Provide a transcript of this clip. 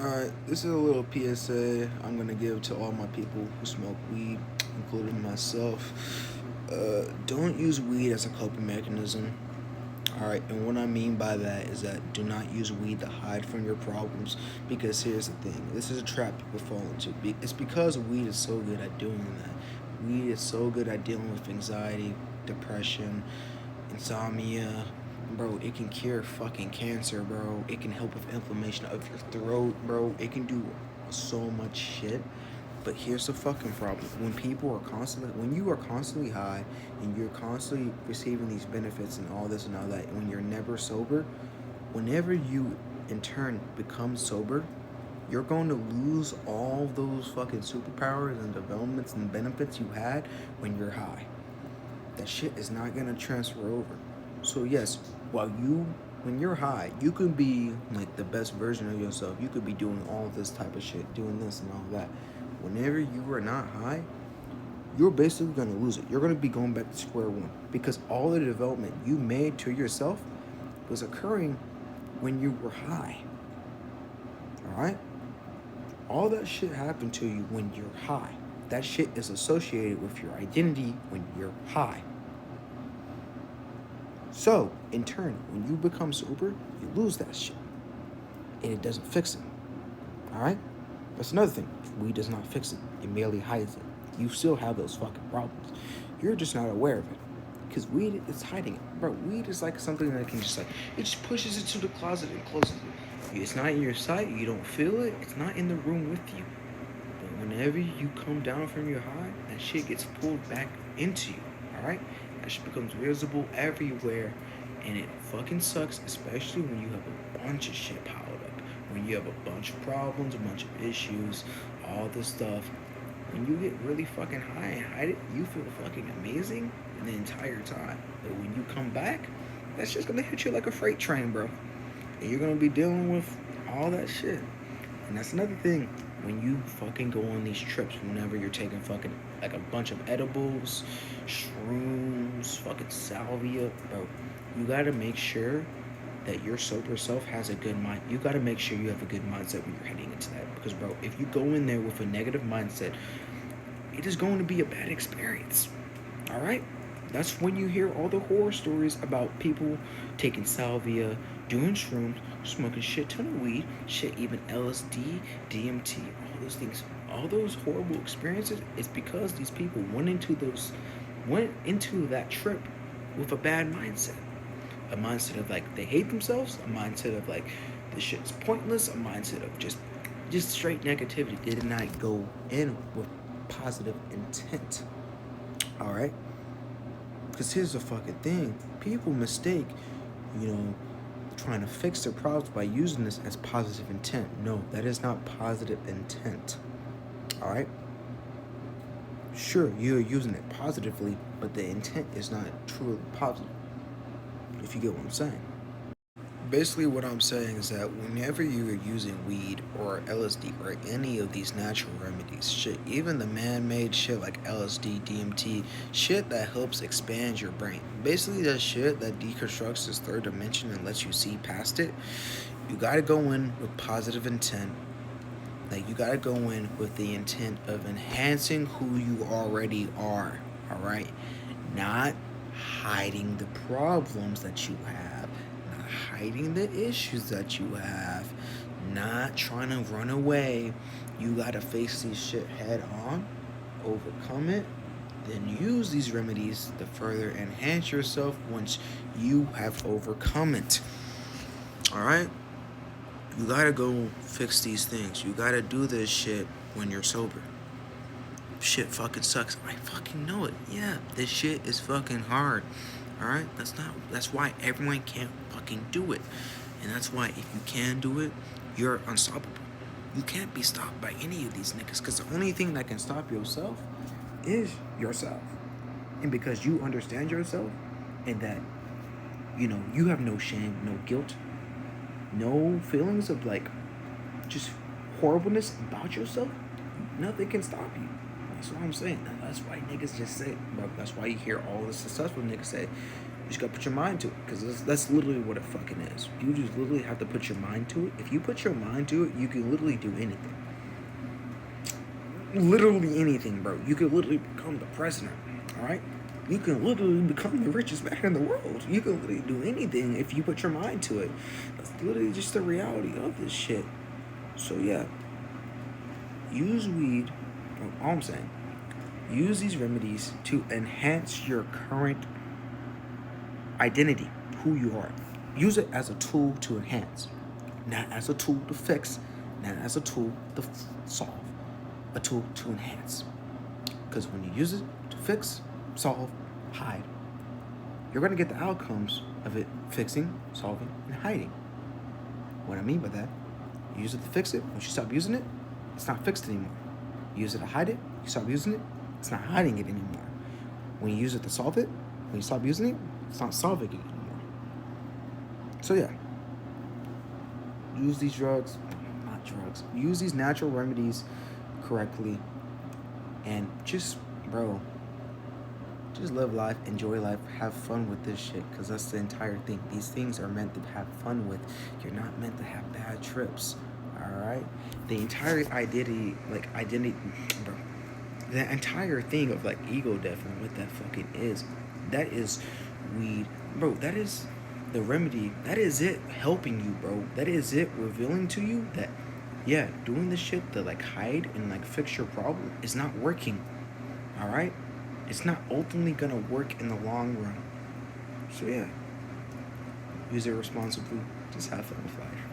Alright, this is a little PSA I'm gonna give to all my people who smoke weed, including myself. Don't use weed as a coping mechanism. Alright, and what I mean by that is that do not use weed to hide from your problems, because here's the thing, this is a trap people fall into. It's because weed is so good at doing that. Weed is so good at dealing with anxiety, depression, insomnia. Bro, it can cure fucking cancer, bro. It can help with inflammation of your throat, bro. It can do so much shit. But here's the fucking problem. When you are constantly high and you're constantly receiving these benefits and all this and all that, and when you're never sober, whenever you in turn become sober, you're going to lose all those fucking superpowers and developments and benefits you had when you're high. That shit is not gonna transfer over. So yes, when you're high, you could be like the best version of yourself. You could be doing all this type of shit, doing this and all that. Whenever you are not high, you're basically gonna lose it. You're gonna be going back to square one because all the development you made to yourself was occurring when you were high. All right, all that shit happened to you when you're high. That shit is associated with your identity when you're high. So, in turn, when you become sober, you lose that shit. And it doesn't fix it. Alright? That's another thing. Weed does not fix it. It merely hides it. You still have those fucking problems. You're just not aware of it. Because weed is hiding it. Bro, weed is like something that can just like, it just pushes it to the closet and closes it. It's not in your sight, you don't feel it, it's not in the room with you. But whenever you come down from your high, that shit gets pulled back into you. Alright? That shit becomes visible everywhere, and it fucking sucks, especially when you have a bunch of shit piled up. When you have a bunch of problems, a bunch of issues, all this stuff. When you get really fucking high and hide it, you feel fucking amazing the entire time. But when you come back, that's just gonna hit you like a freight train, bro. And you're gonna be dealing with all that shit. And that's another thing. When you fucking go on these trips, whenever you're taking fucking like a bunch of edibles, shrooms, fucking salvia, bro, you gotta make sure that your sober self has a good mind. You gotta make sure you have a good mindset when you're heading into that. Because, bro, if you go in there with a negative mindset, it is going to be a bad experience. All right? That's when you hear all the horror stories about people taking salvia, doing shrooms, smoking shit ton of weed, shit, even LSD, DMT, all those things. All those horrible experiences is because these people went into that trip with a bad mindset. A mindset of like they hate themselves, a mindset of like this shit's pointless, a mindset of just straight negativity. They did not go in with positive intent. All right? Because here's the fucking thing. People mistake, trying to fix their problems by using this as positive intent. No, that is not positive intent. All right? Sure, you're using it positively, but the intent is not truly positive. If you get what I'm saying. Basically, what I'm saying is that whenever you are using weed or LSD or any of these natural remedies, shit, even the man-made shit like LSD, DMT, shit that helps expand your brain, basically that shit that deconstructs this third dimension and lets you see past it, you gotta go in with positive intent. Like, you gotta go in with the intent of enhancing who you already are, alright? Not hiding the problems that you have, not hiding the issues that you have, not trying to run away. You gotta face these shit head on, overcome it, then use these remedies to further enhance yourself once you have overcome it. Alright? You gotta go fix these things. You gotta do this shit when you're sober. Shit fucking sucks. I fucking know it. Yeah, this shit is fucking hard. Alright? That's why everyone can't fucking do it. And that's why if you can do it, you're unstoppable. You can't be stopped by any of these niggas. Because the only thing that can stop yourself is yourself. And because you understand yourself and that, you have no shame, no guilt, no feelings of like just horribleness about yourself, nothing can stop you. That's what I'm saying. And that's why niggas just say, bro, that's why you hear all the successful niggas say, just gotta put your mind to it, because that's literally what it fucking is. You just literally have to put your mind to it. If you put your mind to it, you can literally do anything. Literally anything, bro. You can literally become the president, all right? You can literally become the richest man in the world. You can literally do anything if you put your mind to it. That's literally just the reality of this shit. So yeah, use weed. All I'm saying, use these remedies to enhance your current identity, who you are. Use it as a tool to enhance, not as a tool to fix, not as a tool to solve, a tool to enhance. Because when you use it to fix, solve, hide, you're going to get the outcomes of it fixing, solving, and hiding. What I mean by that, you use it to fix it. Once you stop using it, it's not fixed anymore. You use it to hide it, you stop using it, it's not hiding it anymore. When you use it to solve it, when you stop using it, it's not solving it anymore. So yeah, use these drugs, not drugs, use these natural remedies correctly, and just, bro, just live life, enjoy life, have fun with this shit, because that's the entire thing. These things are meant to have fun with. You're not meant to have bad trips, all right? The entire identity, bro, the entire thing of like ego death and what that fucking is, that is weed, bro. That is the remedy. That is it helping you, bro. That is it revealing to you that, yeah, doing the shit to like hide and like fix your problem is not working, all right? It's not ultimately gonna work in the long run. So yeah, use it responsibly. Just have fun with life.